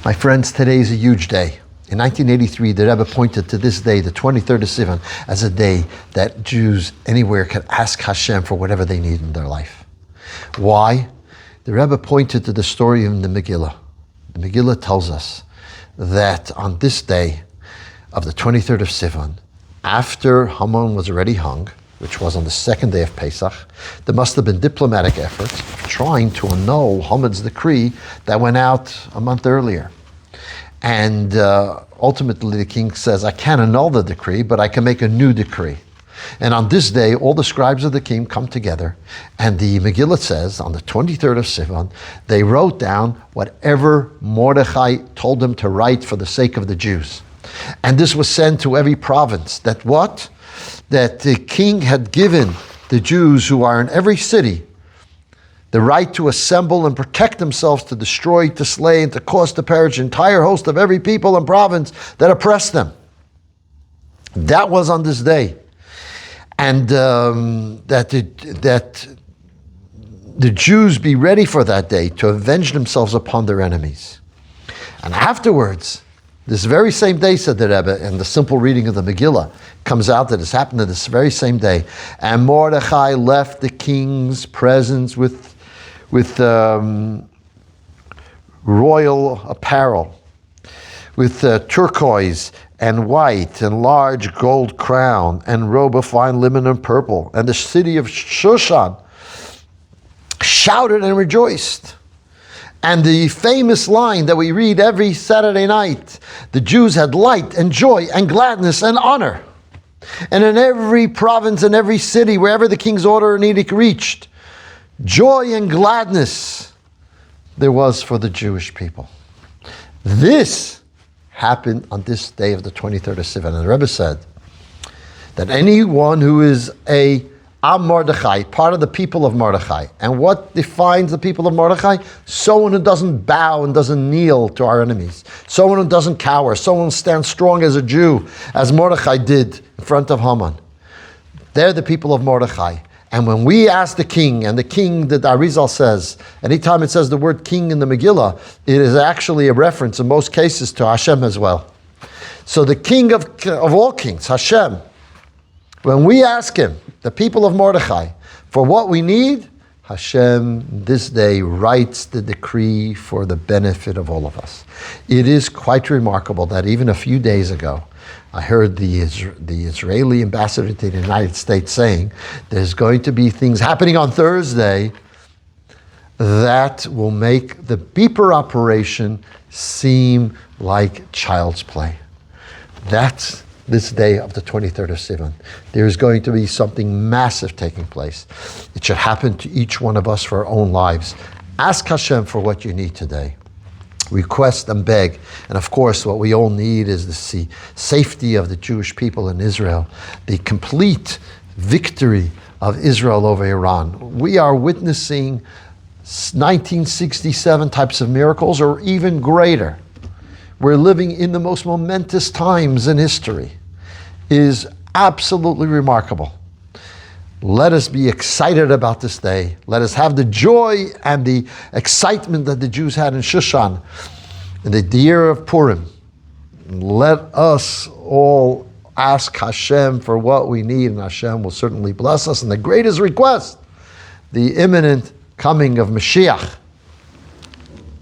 My friends, today is a huge day. In 1983, the Rebbe pointed to this day, the 23rd of Sivan, as a day that Jews anywhere can ask Hashem for whatever they need in their life. Why? The Rebbe pointed to the story in the Megillah. The Megillah tells us that on this day of the 23rd of Sivan, after Haman was already hung, which was on the second day of Pesach, there must have been diplomatic efforts trying to annul Haman's decree that went out a month earlier. And ultimately the king says, I can't annul the decree, but I can make a new decree. And on this day, all the scribes of the king come together, and the Megillah says, on the 23rd of Sivan, they wrote down whatever Mordechai told them to write for the sake of the Jews. And this was sent to every province, that what? That the king had given the Jews who are in every city the right to assemble and protect themselves, to destroy, to slay, and to cause to perish the entire host of every people and province that oppressed them. That was on this day. And that the Jews be ready for that day to avenge themselves upon their enemies. And afterwards, this very same day, said the Rebbe, and the simple reading of the Megillah comes out that it's happened on this very same day. And Mordechai left the king's presence with royal apparel, with turquoise and white and large gold crown and robe of fine linen and purple. And the city of Shushan shouted and rejoiced. And the famous line that we read every Saturday night, the Jews had light and joy and gladness and honor. And in every province and every city, wherever the king's order and edict reached, joy and gladness there was for the Jewish people. This happened on this day of the 23rd of Sivan. And the Rebbe said that anyone who is a Mordechai, part of the people of Mordechai. And what defines the people of Mordechai? Someone who doesn't bow and doesn't kneel to our enemies. Someone who doesn't cower. Someone who stands strong as a Jew, as Mordechai did in front of Haman. They're the people of Mordechai. And when we ask the king, and the king that Arizal says, anytime it says the word king in the Megillah, it is actually a reference in most cases to Hashem as well. So the king of all kings, Hashem, when we ask him, the people of Mordechai, for what we need, Hashem this day writes the decree for the benefit of all of us. It is quite remarkable that even a few days ago, I heard the Israeli ambassador to the United States saying there's going to be things happening on Thursday that will make the beeper operation seem like child's play. That's this day of the 23rd of Sivan. There's going to be something massive taking place. It should happen to each one of us for our own lives. Ask Hashem for what you need today. Request and beg. And of course, what we all need is the safety of the Jewish people in Israel, the complete victory of Israel over Iran. We are witnessing 1967 types of miracles, or even greater. We're living in the most momentous times in history. It is absolutely remarkable. Let us be excited about this day. Let us have the joy and the excitement that the Jews had in Shushan in the year of Purim. Let us all ask Hashem for what we need, and Hashem will certainly bless us. And the greatest request, the imminent coming of Mashiach.